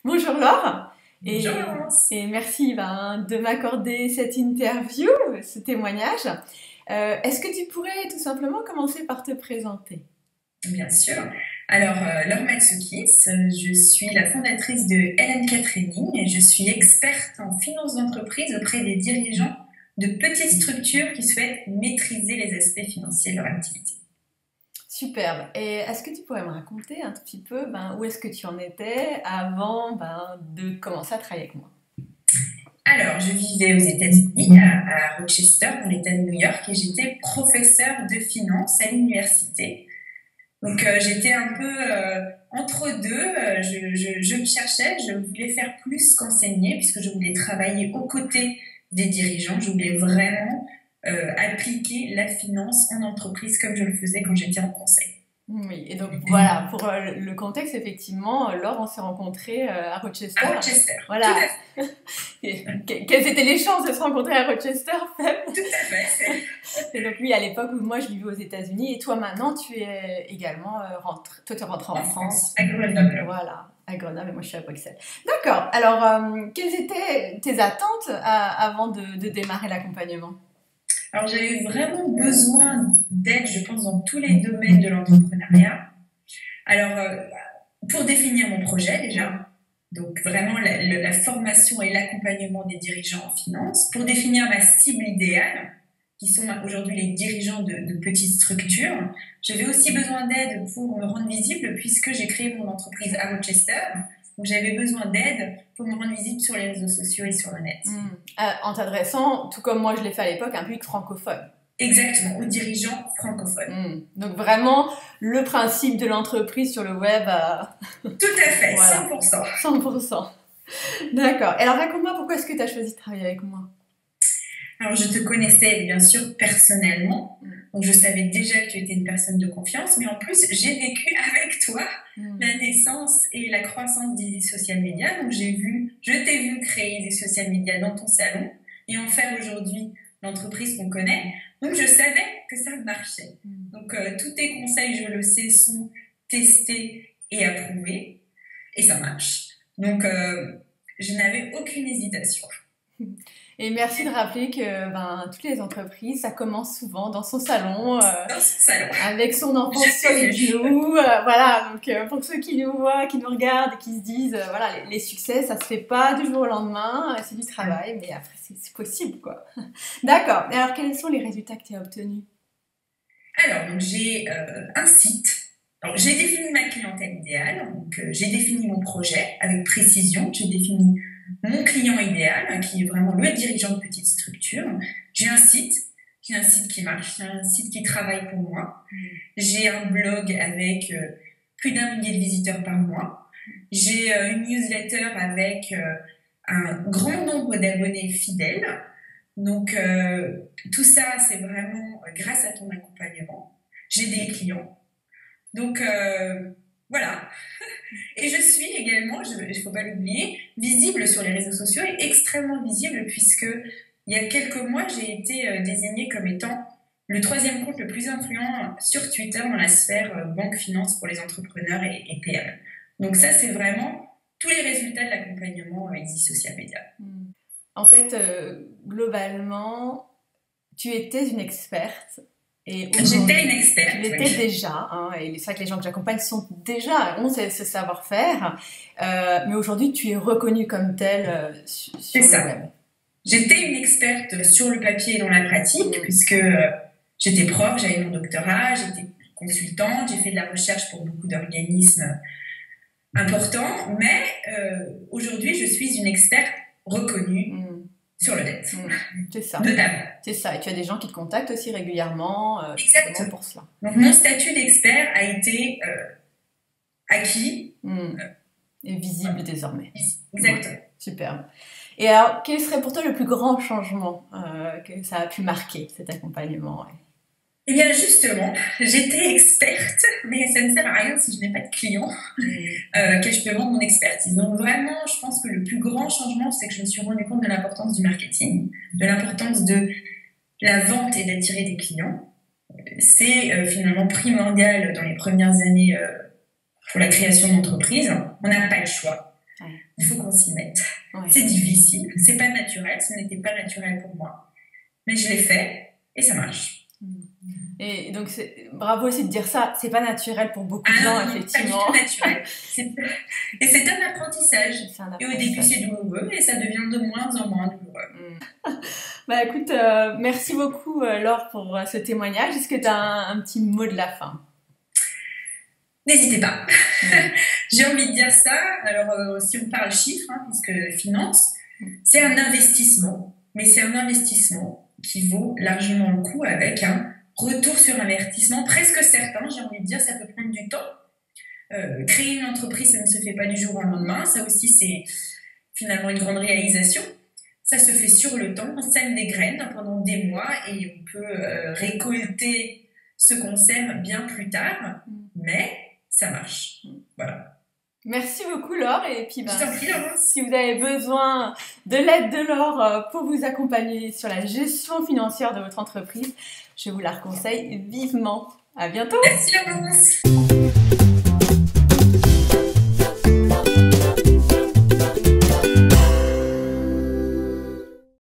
Bonjour Laure et, Bonjour Laurence. et merci de m'accorder cette interview, ce témoignage. Est-ce que tu pourrais tout simplement commencer par te présenter? Bien sûr. Alors, Laure Matsukis, je suis la fondatrice de LNK Training et je suis experte en finance d'entreprise auprès des dirigeants de petites structures qui souhaitent maîtriser les aspects financiers de leur activité. Superbe. Et est-ce que tu pourrais me raconter un tout petit peu où est-ce que tu en étais avant de commencer à travailler avec moi? Alors, je vivais aux États-Unis, à Rochester, dans l'État de New York, et j'étais professeure de finance à l'université. Donc j'étais un peu entre deux. Je me cherchais, je voulais faire plus qu'enseigner puisque je voulais travailler aux côtés des dirigeants. Je voulais vraiment appliquer la finance en entreprise comme je le faisais quand j'étais en conseil. Oui, et donc voilà, pour le contexte, effectivement, Laure, on s'est rencontrés à À Rochester. Rochester, tout Voilà. Quelles étaient les chances de se rencontrer à Rochester, Feb? à fait. Et donc oui, à l'époque où moi je vivais aux États-Unis et toi maintenant tu es également toi tu es rentré en En France, France. à Grenoble. Voilà, à Grenoble et moi je suis à Bruxelles. D'accord. Alors quelles étaient tes attentes avant de démarrer l'accompagnement? Alors j'ai eu vraiment besoin d'aide, je pense, dans tous les domaines de l'entrepreneuriat. Alors pour définir mon projet déjà, donc vraiment la formation et l'accompagnement des dirigeants en finance, pour définir ma cible idéale, qui sont aujourd'hui les dirigeants de petites structures. J'avais aussi besoin d'aide pour me rendre visible puisque j'ai créé mon entreprise à Rochester. Donc j'avais besoin d'aide pour me rendre visible sur les réseaux sociaux et sur le net. En t'adressant, tout comme moi je l'ai fait à l'époque, à un public francophone. Exactement, aux dirigeants francophones. Donc vraiment le principe de l'entreprise sur le web, Tout à fait, voilà, 100%. 100%. D'accord. Alors raconte-moi pourquoi est-ce que tu as choisi de travailler avec moi? Alors, je te connaissais bien sûr personnellement, donc je savais déjà que tu étais une personne de confiance, mais en plus, j'ai vécu avec toi la naissance et la croissance des social media. Donc, je t'ai vu créer des social media dans ton salon et en faire aujourd'hui l'entreprise qu'on connaît. Donc, je savais que ça marchait. Donc, tous tes conseils, je le sais, sont testés et approuvés et ça marche. Donc, je n'avais aucune hésitation. Et merci de rappeler que toutes les entreprises, ça commence souvent dans son salon, Dans ce salon, avec son enfant je sur t'ai les vu. genoux. Voilà, donc pour ceux qui nous voient, qui nous regardent et qui se disent, voilà, les succès, ça se fait pas du jour au lendemain, c'est du travail, mais après c'est possible, quoi. D'accord. Et alors quels sont les résultats que tu as obtenus? Alors, donc j'ai un site. Alors, j'ai défini ma clientèle idéale. Donc, j'ai défini mon projet avec précision. J'ai défini mon client idéal, qui est vraiment le dirigeant de petite structure. J'ai un site. J'ai un site qui marche. J'ai un site qui travaille pour moi. J'ai un blog avec plus d'un millier de visiteurs par mois. J'ai une newsletter avec un grand nombre d'abonnés fidèles. Donc, tout ça, c'est vraiment grâce à ton accompagnement. J'ai des clients. Donc, voilà. Et je suis également, il ne faut pas l'oublier, visible sur les réseaux sociaux et extrêmement visible puisque il y a quelques mois, j'ai été désignée comme étant le troisième compte le plus influent sur Twitter dans la sphère banque-finance pour les entrepreneurs et PME. Donc ça, c'est vraiment tous les résultats de l'accompagnement Easy Social Media. En fait, globalement, tu étais une experte. Et J'étais une tu experte, l'étais oui. déjà, hein, et c'est vrai que les gens que j'accompagne ont ce savoir-faire, mais aujourd'hui tu es reconnue comme telle sur le web. J'étais une experte sur le papier et dans la pratique, puisque j'étais prof, j'avais mon doctorat, j'étais consultante, j'ai fait de la recherche pour beaucoup d'organismes importants, mais aujourd'hui je suis une experte reconnue sur le net. C'est ça. Notamment. C'est ça. Et tu as des gens qui te contactent aussi régulièrement Exactement. pour cela. Donc mon statut d'expert a été acquis. Et visible désormais. Exactement. Ouais, superbe. Et alors, quel serait pour toi le plus grand changement que ça a pu marquer, cet accompagnement? Eh bien, justement, j'étais experte, mais ça ne sert à rien si je n'ai pas de clients que je peux vendre mon expertise. Donc, vraiment, je pense que le plus grand changement, c'est que je me suis rendu compte de l'importance du marketing, de l'importance de la vente et d'attirer des clients. C'est finalement primordial dans les premières années pour la création d'entreprise. On n'a pas le choix. Ouais. Il faut qu'on s'y mette. Ouais. C'est difficile, c'est pas naturel, ce n'était pas naturel pour moi. Mais je l'ai fait et ça marche. Et donc, bravo aussi de dire ça, c'est pas naturel pour beaucoup de gens, effectivement. Pas du tout naturel. Et c'est un apprentissage. Et au début, c'est douloureux et ça devient de moins en moins douloureux. Bah écoute, merci beaucoup Laure pour ce témoignage. Est-ce que tu as un petit mot de la fin? N'hésitez pas. J'ai envie de dire ça. Alors, si on parle chiffres, puisque finance, c'est un investissement, mais c'est un investissement qui vaut largement le coup avec un retour sur investissement presque certain. J'ai envie de dire, ça peut prendre du temps. Créer une entreprise, ça ne se fait pas du jour au lendemain. Ça aussi, c'est finalement une grande réalisation. Ça se fait sur le temps. On sème des graines pendant des mois et on peut récolter ce qu'on sème bien plus tard. Mais ça marche. Voilà. Merci beaucoup Laure. Et puis Je t'en prie, Laurence. si vous avez besoin de l'aide de Laure pour vous accompagner sur la gestion financière de votre entreprise, je vous la conseille vivement. À bientôt. Merci Laurence.